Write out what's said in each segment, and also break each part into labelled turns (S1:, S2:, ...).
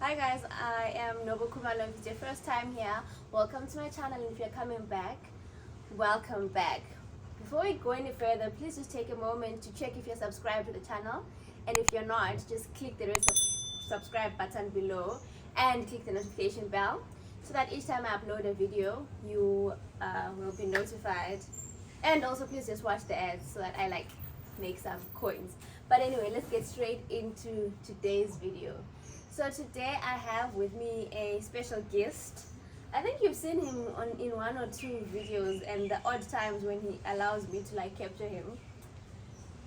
S1: Hi guys, I am Nobu Kumalo. If it's your first time here, welcome to my channel. And if you're coming back, welcome back. Before we go any further, please just take a moment to check if you're subscribed to the channel. And if you're not, just click the red subscribe button below and click the notification bell so that each time I upload a video, you will be notified. And also please just watch the ads so that I make some coins. But anyway, let's get straight into today's video. So today I have with me a special guest. I think you've seen him in one or two videos, and the odd times when he allows me to capture him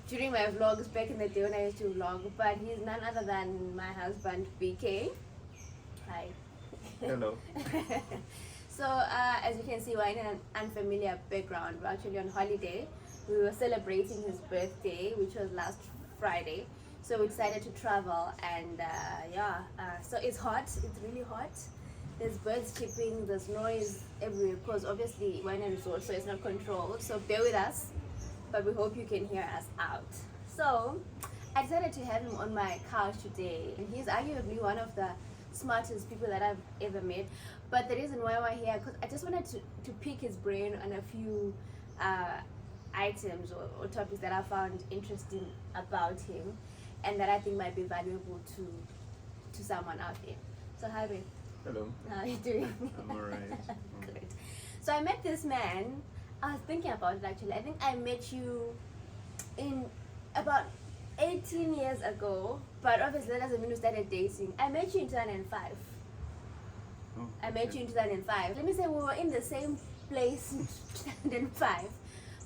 S1: during my vlogs back in the day when I used to vlog. But he's none other than my husband, BK. Hi.
S2: Hello.
S1: So as you can see, we're in an unfamiliar background. We're actually on holiday. We were celebrating his birthday, which was last Friday. So we decided to travel, and so it's hot. It's really hot. There's birds chirping, there's noise everywhere because obviously we're in a resort, so it's not controlled. So bear with us, but we hope you can hear us out. So I decided to have him on my couch today, and he's arguably one of the smartest people that I've ever met. But the reason why we're here, because I just wanted to pick his brain on a few items or topics that I found interesting about him, and that I think might be valuable to someone out there. So hi babe.
S2: Hello.
S1: How are you doing?
S2: I'm alright.
S1: Good. So I met this man. I was thinking about it actually. I think I met you in about 18 years ago, but obviously that doesn't mean we started dating. I met you in 2005.
S2: Oh,
S1: I met you in 2005. Let me say we were in the same place in 2005,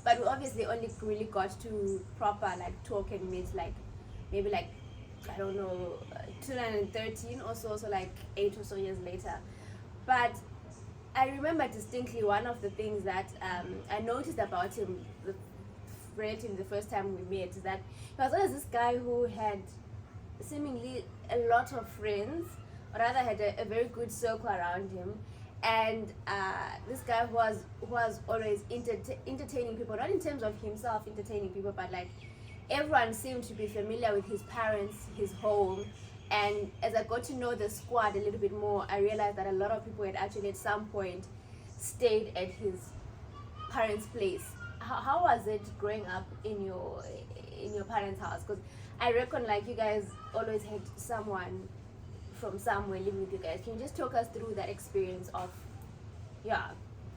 S1: but we obviously only really got to proper talk and meet maybe I don't know, 2013 or so 8 or so years later. But I remember distinctly one of the things that I noticed about him relatively the first time we met is that he was always this guy who had seemingly a lot of friends, or rather had a very good circle around him, and this guy who was always entertaining people, not in terms of himself entertaining people, but everyone seemed to be familiar with his parents, his home. And as I got to know the squad a little bit more, I realized that a lot of people had actually at some point stayed at his parents' place. How was it growing up in your parents' house? Because I reckon you guys always had someone from somewhere living with you guys. Can you just talk us through that experience of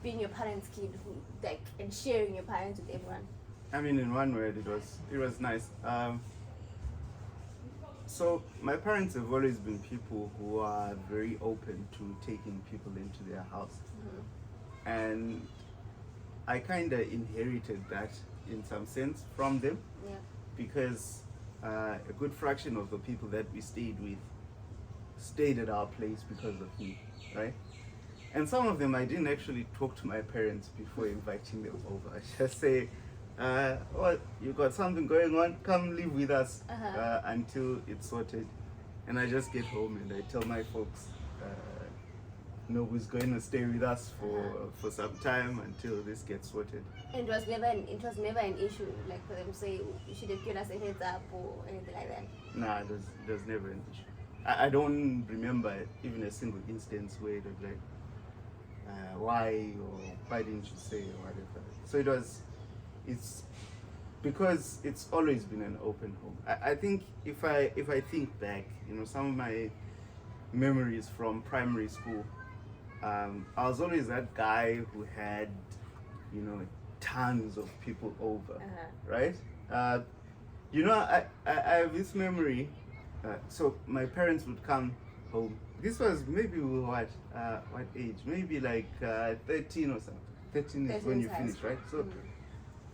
S1: being your parents' kid and sharing your parents with everyone?
S2: I mean, in one word, it was nice. So my parents have always been people who are very open to taking people into their house, and I kind of inherited that in some sense from them, because a good fraction of the people that we stayed with stayed at our place because of me, right? And some of them I didn't actually talk to my parents before inviting them over. I just say, oh, you got something going on, come live with us until it's sorted. And I just get home and I tell my folks, Nobu's going to stay with us for some time until this gets sorted.
S1: And it was never an issue for them to say you should have given us a heads up or anything like that?
S2: Nah, there's never an issue. I don't remember even a single instance where it was why, or why didn't you say, or whatever. So it's because it's always been an open home. I think if I think back, some of my memories from primary school, I was always that guy who had, tons of people over, right? I have this memory. So my parents would come home. This was maybe what age? Maybe 13 or something. 13 is when you finish, right?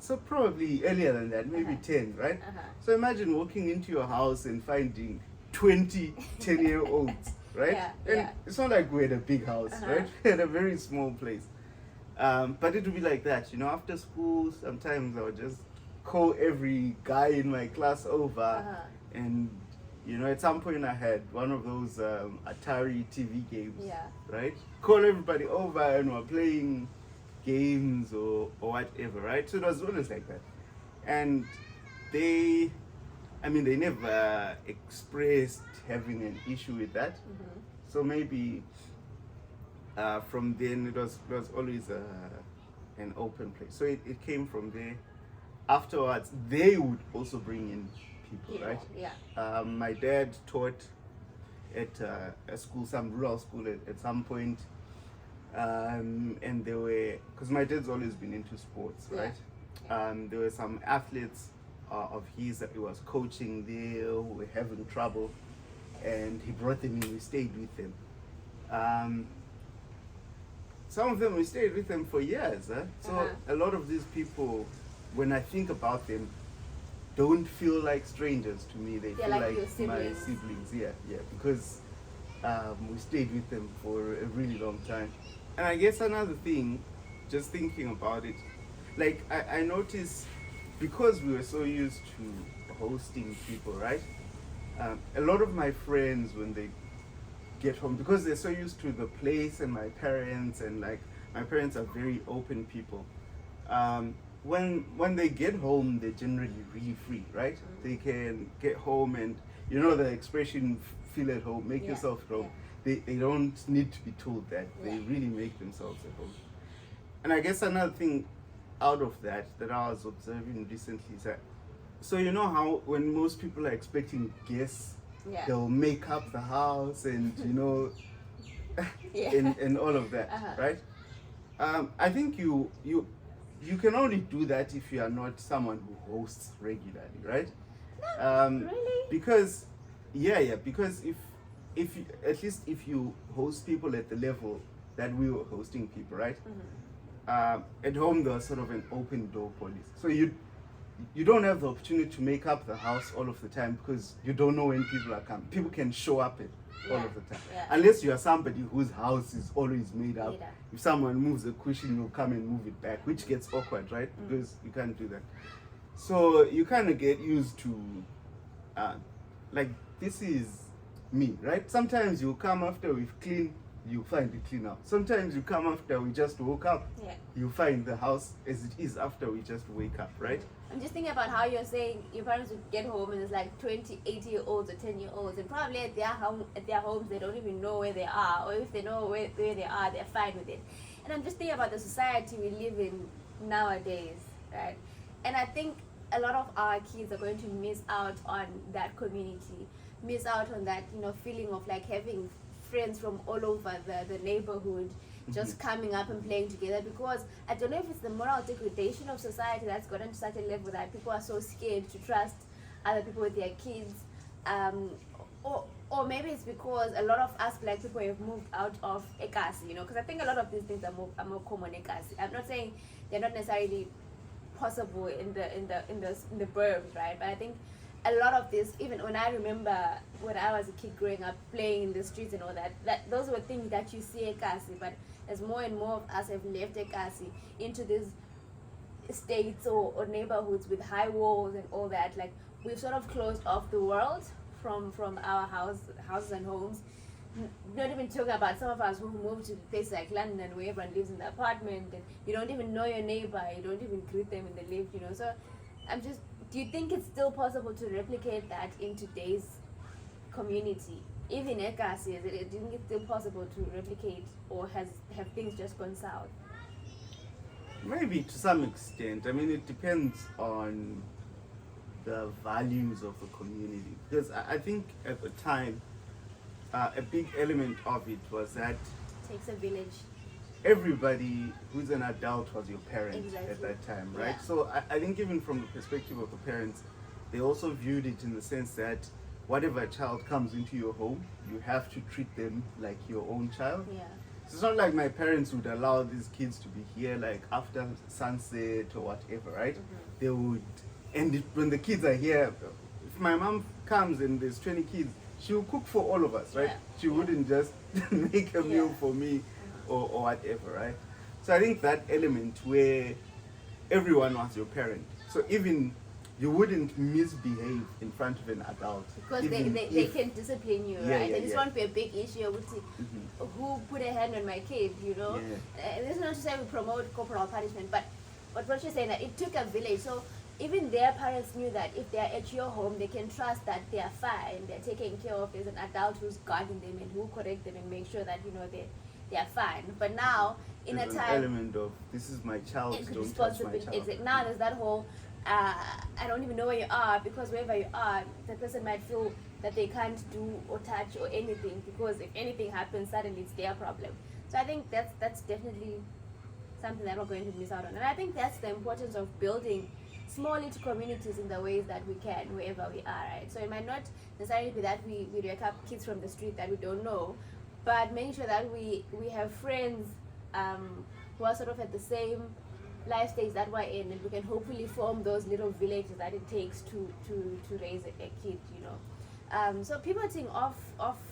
S2: So probably earlier than that, maybe 10, right? So imagine walking into your house and finding 20 10-year-olds, right? And it's not like we had a big house, right? We had a very small place. But it would be like that, after school, sometimes I would just call every guy in my class over. And, at some point I had one of those Atari TV games, right? Call everybody over and we're playing games or whatever, right? So it was always like that. And they I mean, they never expressed having an issue with that. So maybe from then it was always an open place. So it came from there. Afterwards, they would also bring in people, right?
S1: Yeah.
S2: My dad taught at a school, some rural school at some point. And there were, because my dad's always been into sports, right? There were some athletes of his that he was coaching there who were having trouble, and he brought them in. We stayed with them. Some of them, we stayed with them for years. So a lot of these people, when I think about them, don't feel like strangers to me. They feel like my siblings. Yeah, because we stayed with them for a really long time. And I guess another thing, just thinking about it, like I noticed, because we were so used to hosting people, right? A lot of my friends, when they get home, because they're so used to the place and my parents, and like my parents are very open people. When they get home, they're generally really free, right? They can get home and, you know the expression, feel at home, make yourself at home. They don't need to be told that. They really make themselves at home. And I guess another thing out of that I was observing recently is that, so you know how when most people are expecting guests, they'll make up the house and, you know, and all of that, right? I think you can only do that if you are not someone who hosts regularly, right?
S1: Really?
S2: Because, because if you, at least if you host people at the level that we were hosting people, right? At home there was sort of an open door policy. So you don't have the opportunity to make up the house all of the time, because you don't know when people are coming. People can show up all of the time. Unless you are somebody whose house is always made up. If someone moves a cushion, you'll come and move it back, which gets awkward, right? Because you can't do that. So you kind of get used to, like, this is me, right? Sometimes you come after we've cleaned, you find it clean out. Sometimes you come after we just woke up, you find the house as it is after we just wake up, right?
S1: I'm just thinking about how you're saying your parents would get home and it's like 20, 80-year-olds or 10-year-olds, and probably at their homes they don't even know where they are, or if they know where they are, they're fine with it. And I'm just thinking about the society we live in nowadays, right? And I think a lot of our kids are going to miss out on that community, miss out on that, you know, feeling of like having friends from all over the neighborhood just coming up and playing together, because I don't know if it's the moral degradation of society that's gotten to such a level that people are so scared to trust other people with their kids, or maybe it's because a lot of us black people have moved out of Ekasi, you know, because I think a lot of these things are more common in Ekasi. I'm not saying they're not necessarily possible in the burbs, right? But I think a lot of this, even when I remember when I was a kid growing up playing in the streets and all that those were things that you see Ekasi. But as more and more of us have left Ekasi into these estates or neighborhoods with high walls and all that, like we've sort of closed off the world from our houses and homes. Not even talking about some of us who moved to places like London where everyone lives in the apartment and you don't even know your neighbor, you don't even greet them in the lift, you know. So do you think it's still possible to replicate that in today's community? Even Ekasi, do you think it's still possible to replicate, or have things just gone south?
S2: Maybe to some extent. I mean, it depends on the values of the community. Because I think at the time, a big element of it was that
S1: It takes a village.
S2: Everybody who's an adult was your parent at that time, right? So I think even from the perspective of the parents, they also viewed it in the sense that whatever child comes into your home, you have to treat them like your own child. So it's not like my parents would allow these kids to be here like after sunset or whatever, right? They would, and when the kids are here, if my mom comes and there's 20 kids, she will cook for all of us, right? She wouldn't just make a meal for me or whatever, right? So I think that element where everyone was your parent. So even you wouldn't misbehave in front of an adult.
S1: Because they can discipline you, right? And this won't be a big issue with who put a hand on my kid, you know? This is not to say we promote corporal punishment, but what you're saying, that it took a village. So even their parents knew that if they're at your home, they can trust that they are fine, they're taken care of, there's an adult who's guarding them and who correct them and make sure that, you know, they are fine. But now, in
S2: There's
S1: a
S2: an
S1: time...
S2: element of, this is my child, don't touch my
S1: responsibility.
S2: child.
S1: Exactly. Now there's that whole, I don't even know where you are, because wherever you are, the person might feel that they can't do or touch or anything, because if anything happens, suddenly it's their problem. So I think that's definitely something that we're going to miss out on. And I think that's the importance of building small little communities in the ways that we can, wherever we are, right? So it might not necessarily be that we wake up kids from the street that we don't know, but making sure that we have friends who are sort of at the same life stage that we're in, and we can hopefully form those little villages that it takes to raise a kid, you know. So pivoting off,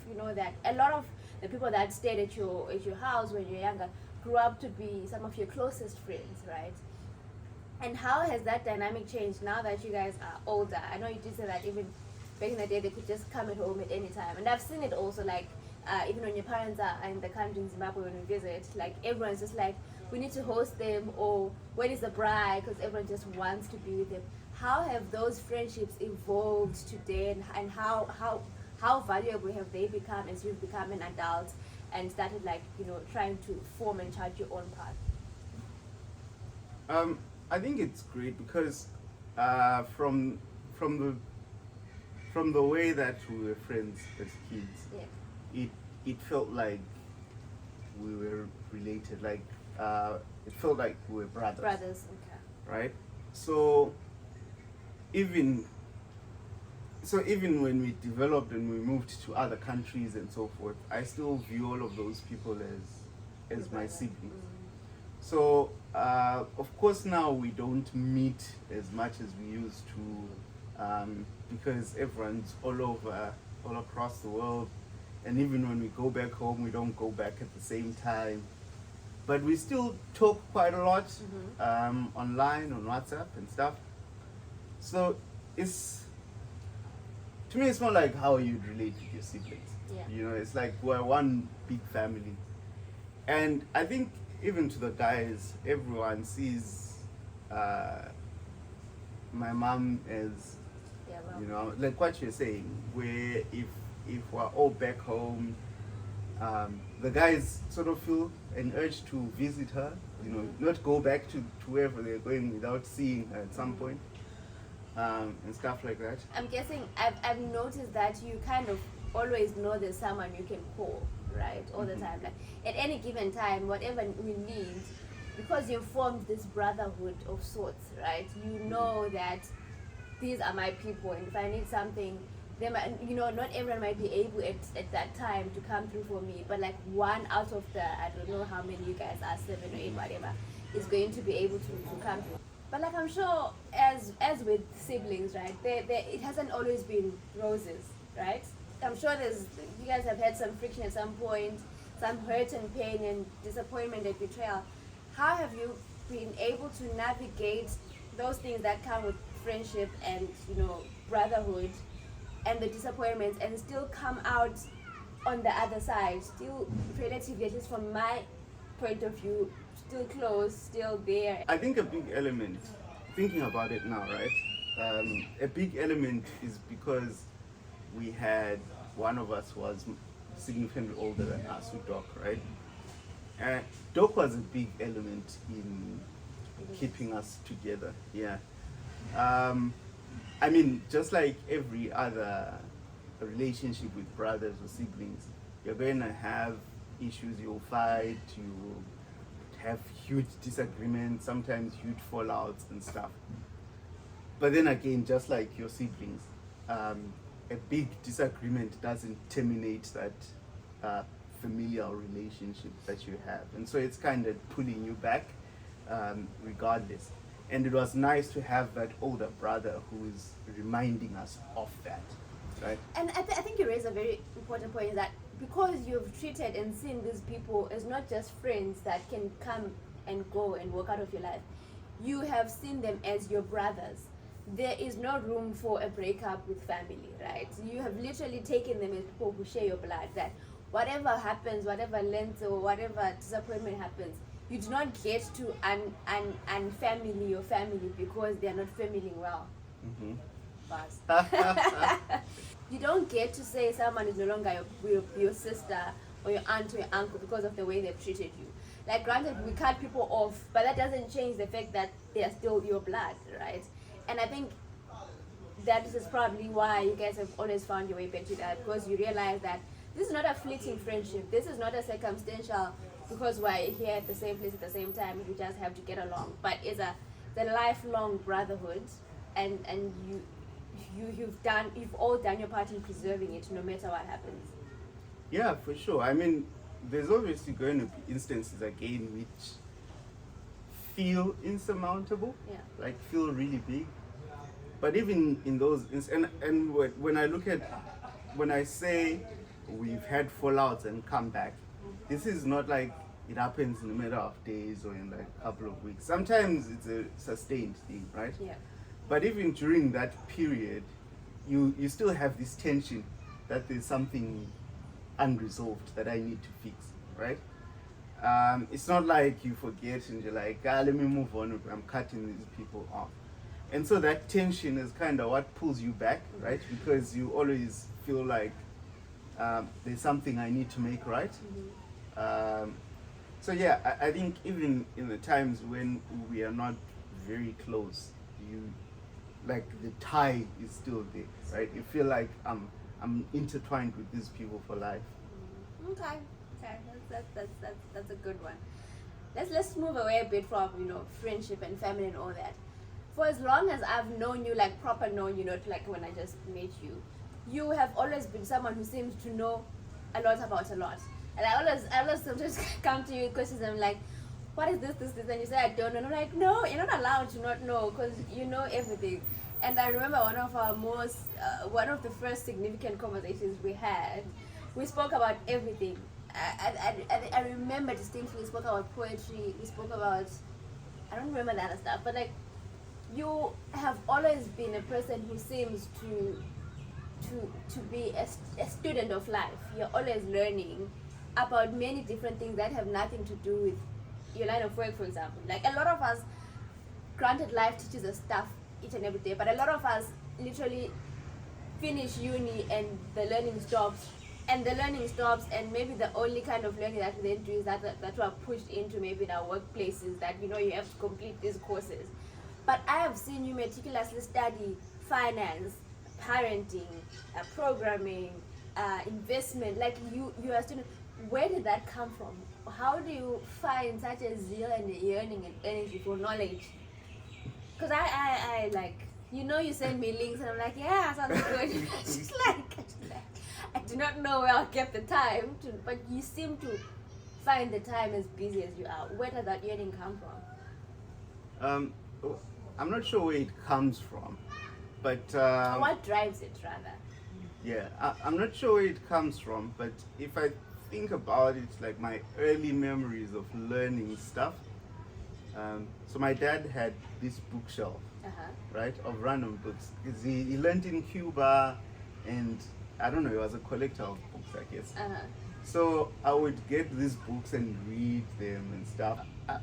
S1: you know, that a lot of the people that stayed at your house when you were younger grew up to be some of your closest friends, right? And how has that dynamic changed now that you guys are older? I know you did say that even back in the day they could just come at home at any time, and I've seen it also, like even when your parents are in the country in Zimbabwe when we visit, like everyone's just like, we need to host them, or when is the bride, because everyone just wants to be with them. How have those friendships evolved today, and how valuable have they become as you've become an adult and started, like, you know, trying to form and chart your own path?
S2: I think it's great because from the way that we were friends as kids,
S1: yeah,
S2: it felt like we were related. Like it felt like we were brothers.
S1: Brothers, okay.
S2: Right. So even when we developed and we moved to other countries and so forth, I still view all of those people as my siblings. So of course now we don't meet as much as we used to, because everyone's all across the world, and even when we go back home, we don't go back at the same time. But we still talk quite a lot, online, on WhatsApp and stuff. So to me, it's more like how you'd relate with your siblings.
S1: Yeah.
S2: You know, it's like we're one big family. And I think even to the guys, everyone sees my mom as, you know, like what you're saying, where if we're all back home, the guys sort of feel an urge to visit her, you know, not go back to wherever they're going without seeing her at some point, and stuff like that.
S1: I'm guessing I've noticed that you kind of always know there's someone you can call, right, all the time. Like at any given time, whatever we need, because you've formed this brotherhood of sorts, right? You know that these are my people, and if I need something, they might, you know, not everyone might be able at that time to come through for me, but like one out of the, I don't know how many you guys are, 7 or 8, whatever, is going to be able to come through. But like I'm sure, as with siblings, right, it hasn't always been roses, right? I'm sure you guys have had some friction at some point, some hurt and pain and disappointment and betrayal. How have you been able to navigate those things that come with friendship and, you know, brotherhood, and the disappointments, and still come out on the other side, still relatively, at least from my point of view, still close, still there?
S2: I think a big element, thinking about it now, right? A big element is because we had one of us was significantly older than us, with Doc, right? And Doc was a big element in keeping us together. Yeah. I mean, just like every other relationship with brothers or siblings, you're going to have issues, you'll fight, you have huge disagreements, sometimes huge fallouts and stuff. But then again, just like your siblings, a big disagreement doesn't terminate that familial relationship that you have. And so it's kind of pulling you back regardless. And it was nice to have that older brother who is reminding us of that, right?
S1: And I think you raise a very important point, that because you've treated and seen these people as not just friends that can come and go and walk out of your life, you have seen them as your brothers. There is no room for a breakup with family, right? You have literally taken them as people who share your blood, that whatever happens, whatever length or whatever disappointment happens, you do not get to unfamily your family because they are not familing well.
S2: Mm-hmm.
S1: Buzz. You don't get to say someone is no longer your sister or your aunt or your uncle because of the way they've treated you. Like, granted, we cut people off, but that doesn't change the fact that they are still your blood, right? And I think that is probably why you guys have always found your way back to that, because you realize that this is not a fleeting friendship. This is not a circumstantial because we're here at the same place at the same time. We just have to get along. But it's a lifelong brotherhood, and you've all done your part in preserving it, no matter what happens.
S2: Yeah, for sure. I mean, there's obviously going to be instances again which feel insurmountable, like feel really big. But even in those, and when I say we've had fallouts and come back, this is not like it happens in a matter of days or in like a couple of weeks. Sometimes it's a sustained thing, right?
S1: Yeah.
S2: But even during that period, you still have this tension that there's something unresolved that I need to fix, right? It's not like you forget and you're like, let me move on, I'm cutting these people off. And so that tension is kind of what pulls you back, right? Because you always feel like there's something I need to make right. So yeah, I think even in the times when we are not very close, like the tie is still there, right? You feel like I'm intertwined with these people for life.
S1: Okay, that's a good one. Let's move away a bit from friendship and family and all that. For as long as I've known you, like proper known you, not like when I just met you, you have always been someone who seems to know a lot about a lot. And I always sometimes come to you with questions and I'm like, what is this, and you say I don't know, and I'm like, no, you're not allowed to not know because you know everything. And I remember one of the first significant conversations we had, we spoke about everything. I remember distinctly, we spoke about poetry, we spoke about, I don't remember the other stuff, but like, you have always been a person who seems to be a student of life. You're always learning about many different things that have nothing to do with your line of work, for example. Like, a lot of us, granted, life teaches us stuff each and every day, but a lot of us literally finish uni and the learning stops, and maybe the only kind of learning that we then do is that we are pushed into maybe in our workplaces, that you have to complete these courses. But I have seen you meticulously study finance, parenting, programming, investment. Like, you are a student. Where did that come from? How do you find such a zeal and a yearning and energy for knowledge? Because I like, you send me links and I'm like, yeah, sounds good. Just like, I do not know where I'll get the time to, but you seem to find the time as busy as you are. Where did that yearning come from?
S2: I'm not sure where it comes from, but
S1: what drives it, rather?
S2: Yeah, I'm not sure where it comes from, but if I think about it, like my early memories of learning stuff. So my dad had this bookshelf, right, of random books. He learned in Cuba, and I don't know, he was a collector of books, I guess. So I would get these books and read them and stuff.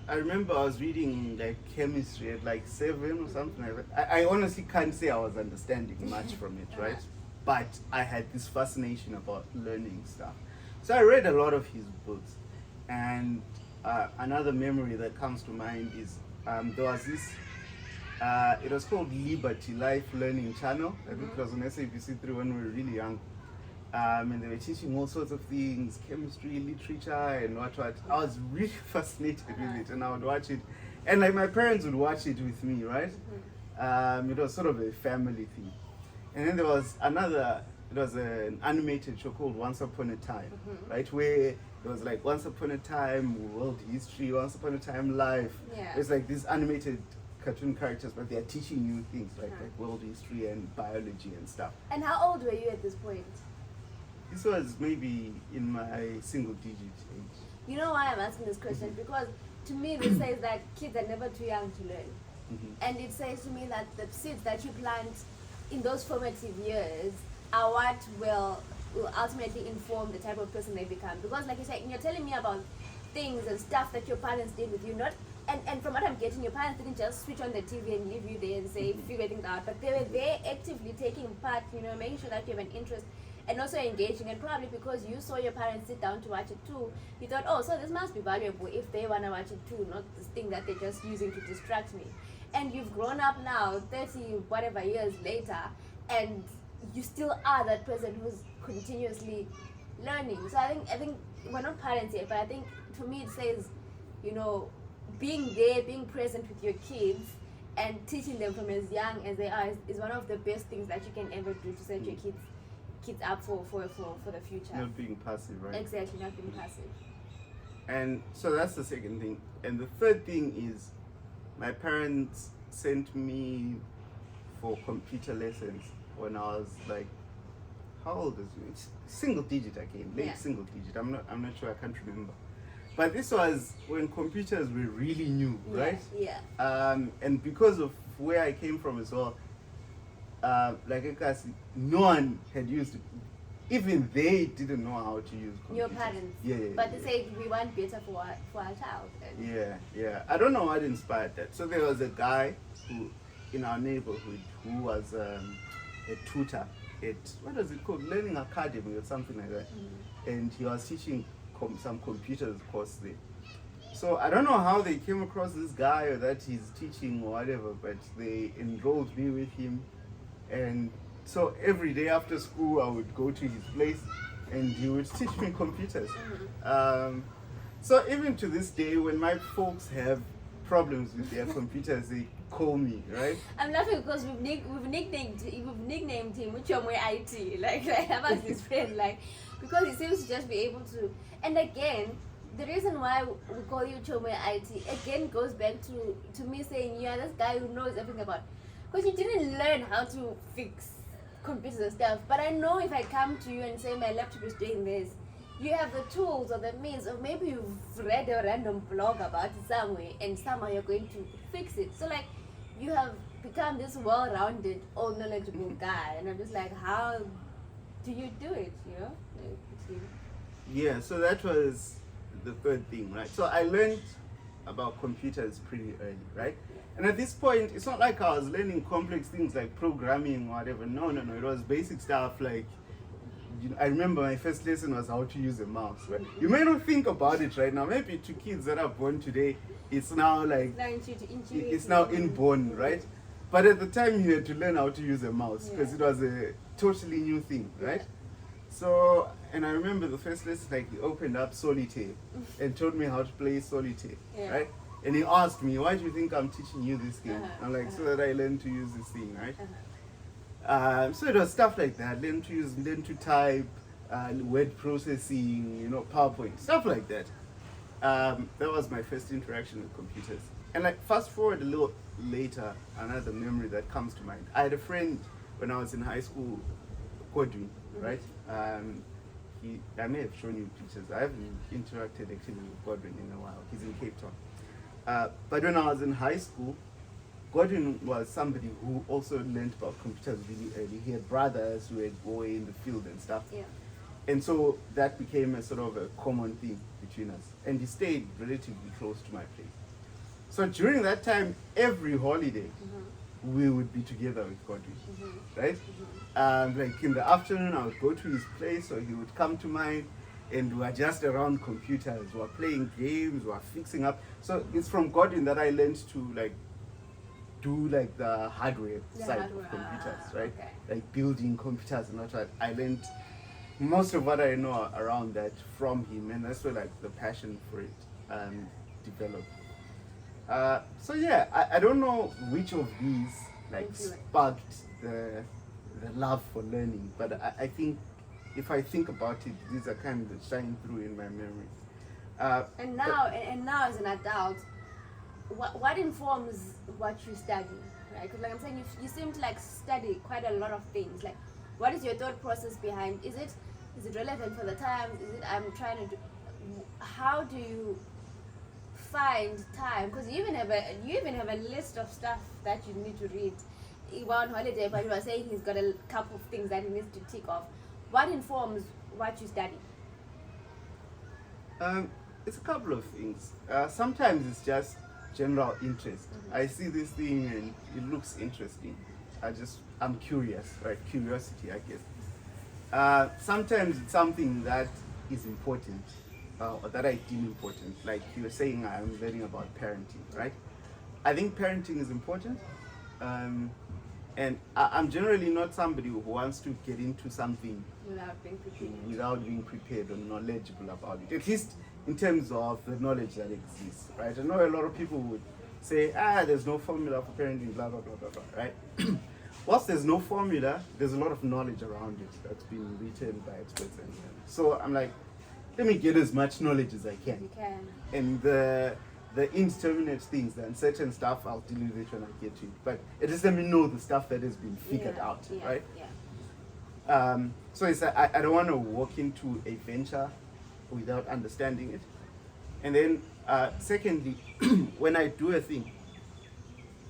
S2: I remember I was reading like chemistry at like 7 or something like that. I honestly can't say I was understanding much from it, right? But I had this fascination about learning stuff. So I read a lot of his books. And another memory that comes to mind is there was this, it was called Liberty Life Learning Channel. I think it was on SABC3 when we were really young. And they were teaching all sorts of things, chemistry, literature, and what. I was really fascinated with it, and I would watch it. And like my parents would watch it with me, right? It was sort of a family thing. And then there was an animated show called Once Upon a Time, right? Where there was like Once Upon a Time, World History, Once Upon a Time, Life. It's like these animated cartoon characters, but they are teaching you things like world history and biology and stuff.
S1: And how old were you at this point?
S2: This was maybe in my single digit age.
S1: You know why I'm asking this question? Because to me this says that kids are never too young to learn. And it says to me that the seeds that you plant in those formative years are what will ultimately inform the type of person they become. Because like you said, you're telling me about things and stuff that your parents did with you. Not and from what I'm getting, your parents didn't just switch on the TV and leave you there and say figure things out, but they were there actively taking part, making sure that you have an interest and also engaging. And probably because you saw your parents sit down to watch it too, you thought, oh, so this must be valuable if they want to watch it too, not this thing that they're just using to distract me. And you've grown up now 30 whatever years later, and you still are that person who's continuously learning. So I think we're not parents yet, but I think for me it says, being there, being present with your kids and teaching them from as young as they are is one of the best things that you can ever do to set your kids up for the future.
S2: Not being passive, right?
S1: Exactly, not being passive.
S2: And so that's the second thing. And the third thing is my parents sent me for computer lessons when I was like, how old is it? Single digit again, late single digit. I'm not sure, I can't remember. But this was when computers were really new, right?
S1: Yeah.
S2: And because of where I came from as well, no one had used it. Even they didn't know how to use computers.
S1: Your parents.
S2: Yeah.
S1: But they said we want better for our child.
S2: Yeah. I don't know what inspired that. So there was a guy who, in our neighborhood, who was a tutor at, what is it called? Learning Academy or something like that. Mm-hmm. And he was teaching some computers course there. So I don't know how they came across this guy or that he's teaching or whatever, but they enrolled me with him. And so every day after school I would go to his place and he would teach me computers. Mm-hmm. So even to this day, when my folks have problems with their computers, they call me, right?
S1: I'm laughing because we've nicknamed him Uchomwe IT. Like I was his friend, because he seems to just be able to. And again, the reason why we call you Uchomwe IT again goes back to me saying you are this guy who knows everything about. Because you didn't learn how to fix computers and stuff. But I know if I come to you and say my laptop is doing this, you have the tools or the means, or maybe you've read a random blog about it somewhere and somehow you're going to fix it. So you have become this well-rounded, all-knowledgeable guy, and I'm just like, how do you do it,
S2: Yeah, so that was the third thing, right? So I learned about computers pretty early, right? And at this point, it's not like I was learning complex things like programming or whatever. No. It was basic stuff like, I remember my first lesson was how to use a mouse, right? You may not think about it right now. Maybe to kids that are born today, it's now it's now inborn, right? But at the time, you had to learn how to use a mouse because it was a totally new thing, right? So, and I remember the first lesson, he opened up Solitaire and told me how to play Solitaire, right? And he asked me, why do you think I'm teaching you this game? I'm like, so that I learn to use this thing, right? So it was stuff like that, learn to type, word processing, PowerPoint, stuff like that. That was my first interaction with computers. And fast forward a little later, another memory that comes to mind. I had a friend when I was in high school, Godwin, right? I may have shown you pictures. I haven't interacted actually with Godwin in a while. He's in Cape Town. But when I was in high school, Godwin was somebody who also learned about computers really early. He had brothers who would go in the field and stuff. Yeah. And so that became a sort of a common thing between us. And he stayed relatively close to my place. So during that time, every holiday, we would be together with Godwin, right? In the afternoon, I would go to his place, or he would come to mine, and we were just around computers. We were playing games, we were fixing up. So it's from Godwin that I learned to do the hardware side of computers, right? Okay. Building computers and all that. I learned most of what I know around that from him, and that's where the passion for it developed. So yeah, I don't know which of these sparked the love for learning, but I think if I think about it, these are kind of shining through in my memory.
S1: And now as an adult, what informs what you study, right? Because I'm saying, you seem to study quite a lot of things. What is your thought process behind? Is it relevant for the times? Is it I'm trying to do? How do you find time? Because you even have a list of stuff that you need to read. You were on holiday, but you were saying he's got a couple of things that he needs to tick off. What informs what you study?
S2: it's a couple of things. Sometimes it's just general interest. I see this thing and it looks interesting. I'm curious, right? Curiosity, I guess. Sometimes it's something that is important, or that I deem important. Like you were saying, I'm learning about parenting, right? I think parenting is important. And I'm generally not somebody who wants to get into something without being prepared or knowledgeable about it, at least in terms of the knowledge that exists, right? I know a lot of people would say, there's no formula for parenting, blah, blah, blah, blah, blah, right? Whilst there's no formula, there's a lot of knowledge around it that's been written by experts. So I'm like, let me get as much knowledge as I can.
S1: You can.
S2: And the indeterminate things, the uncertain stuff, I'll deal with it when I get to it. But it just let me know the stuff that has been figured out, right?
S1: Yeah.
S2: So it's I don't want to walk into a venture without understanding it. And then secondly, when I do a thing,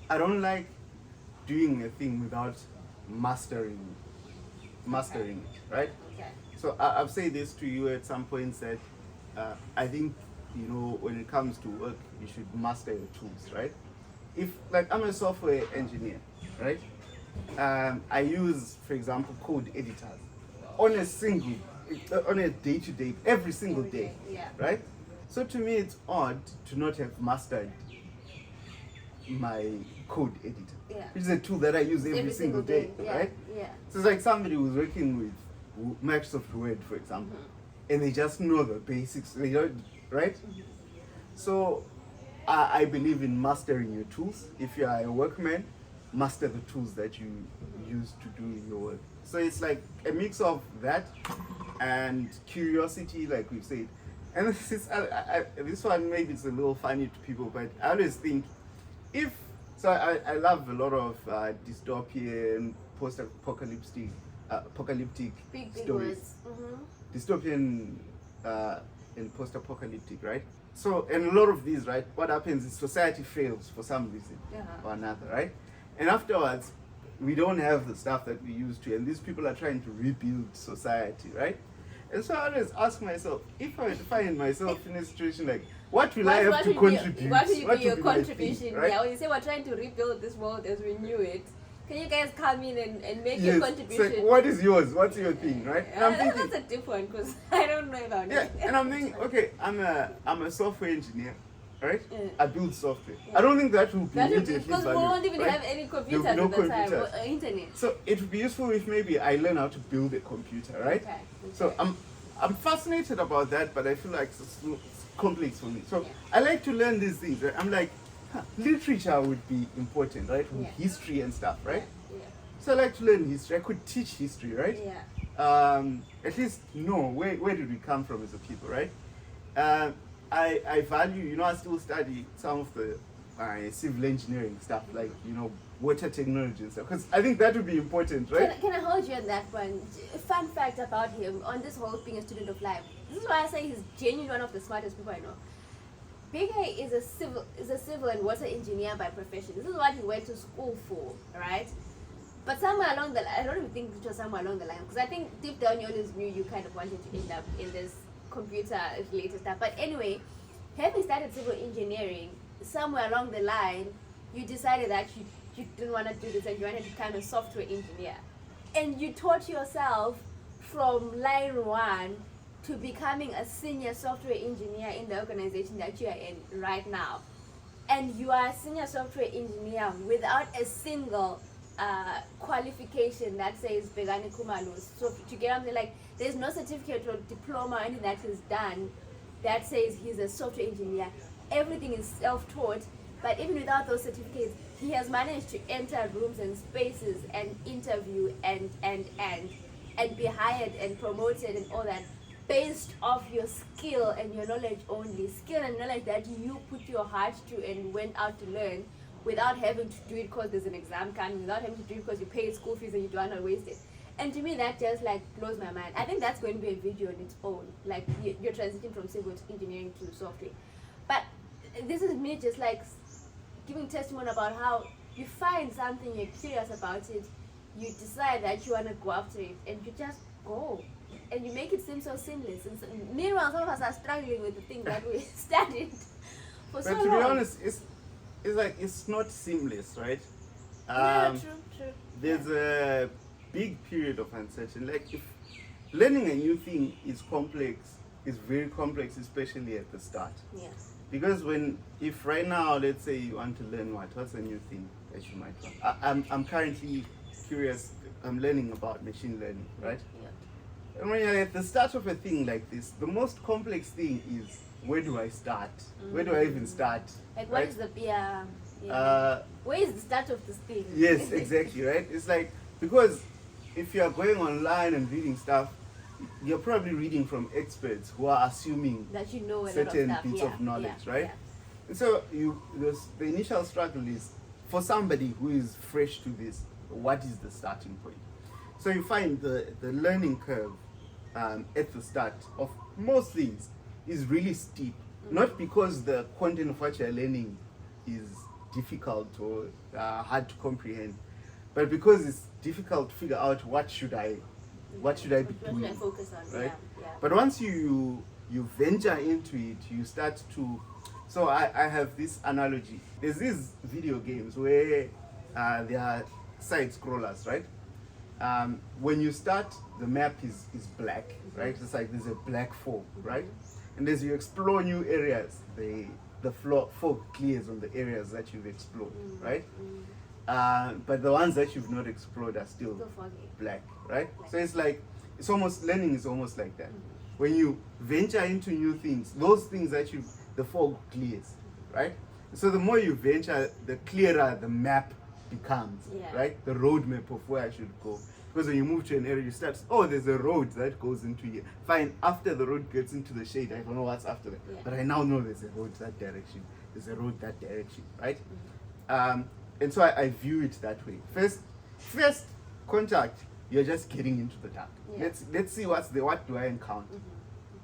S2: I don't like doing a thing without mastering it, right?
S1: Okay.
S2: So I've said this to you at some points that I think, when it comes to work, you should master your tools, right? If, like, I'm a software engineer, right? I use, for example, code editors on a day-to-day, every single day, right? So to me, it's odd to not have mastered my code editor, which is a tool that I use every single day, right?
S1: Yeah.
S2: So it's like somebody who's working with Microsoft Word, for example, and they just know the basics, they don't, right? So I believe in mastering your tools. If you are a workman, master the tools that you use to do your work. So it's like a mix of that and curiosity, like we've said. And this one maybe it's a little funny to people, but I always think I love a lot of dystopian, post-apocalyptic
S1: Big
S2: stories.
S1: words.
S2: Dystopian and post-apocalyptic, right? So, and a lot of these, right, what happens is society fails for some reason or another, right? And afterwards, we don't have the stuff that we used to, and these people are trying to rebuild society, right? And so I always ask myself, if I were to find myself in a situation like, what will I have to contribute?
S1: What will be your
S2: my
S1: contribution?
S2: thing, right?
S1: Yeah, when you say we're trying to rebuild this world as we knew it, can you guys come in and make your contribution?
S2: So what is yours? What's your thing, right? And I'm thinking,
S1: that's a different, because I don't know about it.
S2: And I'm thinking, okay, I'm a software engineer, right? I build software. I don't think that will be immediately
S1: because we
S2: valuable,
S1: won't even
S2: right?
S1: have any computers
S2: There'll
S1: at
S2: be
S1: the
S2: no
S1: time,
S2: computers.
S1: or internet.
S2: So it would be useful if maybe I learn how to build a computer, right?
S1: Okay.
S2: So I'm fascinated about that, but I feel like it's complex for me. So I like to learn these things, right? I'm like, literature would be important, right? With history and stuff, right?
S1: Yeah.
S2: So I like to learn history. I could teach history, right?
S1: Yeah.
S2: At least know where did we come from as a people, right? I value, I still study some of the civil engineering stuff, like, water technology and stuff, because I think that would be important, right?
S1: Can I hold you on that one? Fun fact about him on this whole being a student of life. This is why I say he's genuinely one of the smartest people I know. Big A is a civil and water engineer by profession. This is what he went to school for, right? But somewhere along the line, I don't even think it was somewhere along the line, because I think deep down you always knew you kind of wanted to end up in this computer-related stuff. But anyway, having started civil engineering, somewhere along the line, you decided that you didn't want to do this and you wanted to become a software engineer. And you taught yourself from line one to becoming a senior software engineer in the organization that you are in right now. And you are a senior software engineer without a single qualification that says Begani Kumalus. So to get on, like, there's no certificate or diploma or anything that is done that says he's a software engineer. Everything is self-taught, but even without those certificates, he has managed to enter rooms and spaces and interview and be hired and promoted and all that based off your skill and your knowledge only. Skill and knowledge that you put your heart to and went out to learn without having to do it because there's an exam coming, without having to do it because you paid school fees and you don't want to waste it. And to me, that just like blows my mind. I think that's going to be a video on its own, like you're transitioning from civil engineering to software. But this is me just like giving testimony about how you find something, you're curious about it, you decide that you want to go after it, and you just go. and you make it seem so seamless. And so, meanwhile, some of us are struggling with the thing that we studied for so
S2: But
S1: long.
S2: to be honest, it's like it's not seamless, right?
S1: Yeah, true.
S2: There's a big period of uncertainty. Like if learning a new thing is complex, is very complex, especially at the start.
S1: Yeah.
S2: Because if right now, let's say you want to learn what's a new thing that you might want. I'm currently curious. I'm learning about machine learning, right?
S1: Yeah.
S2: And when you're at the start of a thing like this, the most complex thing is where do I start? Where do I even start?
S1: Like what
S2: right?
S1: is the yeah. Where is the start of this thing?
S2: Yes, exactly, right? It's like, because if you're going online and reading stuff, you're probably reading from experts who are assuming
S1: that you know a
S2: certain
S1: lot of stuff.
S2: bits of knowledge, right?
S1: Yeah.
S2: And so the initial struggle is for somebody who is fresh to this, what is the starting point? So you find the learning curve at the start of most things is really steep. Not because the content of what you're learning is difficult or hard to comprehend, but because it's difficult to figure out what should I be
S1: What should I
S2: doing,
S1: focus on?
S2: right?
S1: Yeah.
S2: But once you venture into it, you start to. So I have this analogy. There's these video games where there are side scrollers, right? When you start, the map is black, right? It's like there's a black fog, right? And as you explore new areas, the fog clears on the areas that you've explored, right? But the ones that you've not explored are still black, right? So it's like, learning is almost like that. When you venture into new things, those things the fog clears, right? So the more you venture, the clearer the map becomes, right? The roadmap of where I should go. Because when you move to an area, you start, there's a road that goes into here. Fine, after the road gets into the shade, I don't know what's after that.
S1: Yeah.
S2: But I now know there's a road that direction. There's a road that direction, right? And so I view it that way. First contact, you're just getting into the dark.
S1: Yeah.
S2: Let's see what do I encounter.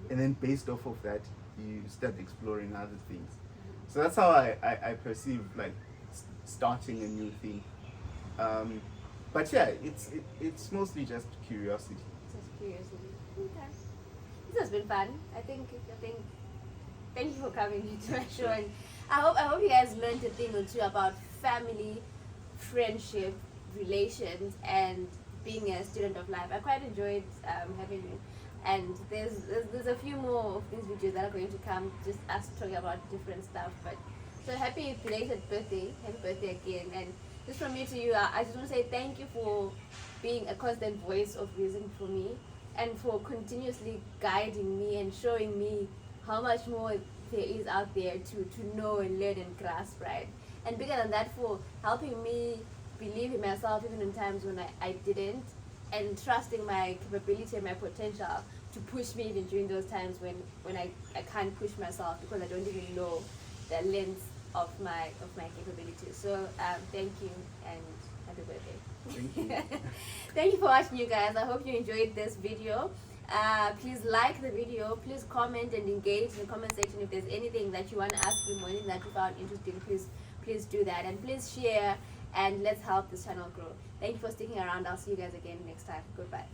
S2: And then based off of that, you start exploring other things. So that's how I perceive like starting a new thing. But yeah, it's mostly just curiosity.
S1: Just curiosity. Okay. This has been fun. I think thank you for coming to my show, and I hope you guys learned a thing or two about family, friendship, relations, and being a student of life. I quite enjoyed having you. And there's a few more of these videos that are going to come, just us talking about different stuff. But so happy belated birthday, happy birthday again. And just from me to you, I just want to say thank you for being a constant voice of reason for me, and for continuously guiding me and showing me how much more there is out there to know and learn and grasp, right? And bigger than that, for helping me believe in myself even in times when I didn't, and trusting my capability and my potential to push me even during those times when I can't push myself because I don't even know the length of my capabilities. So thank you and happy birthday.
S2: Thank you.
S1: Thank you for watching, you guys. I hope you enjoyed this video. Please like the video, please comment and engage in the comment section. If there's anything that you want to ask me or anything that you found interesting, please do that, and please share, and let's help this channel grow. Thank you for sticking around. I'll see you guys again next time. Goodbye.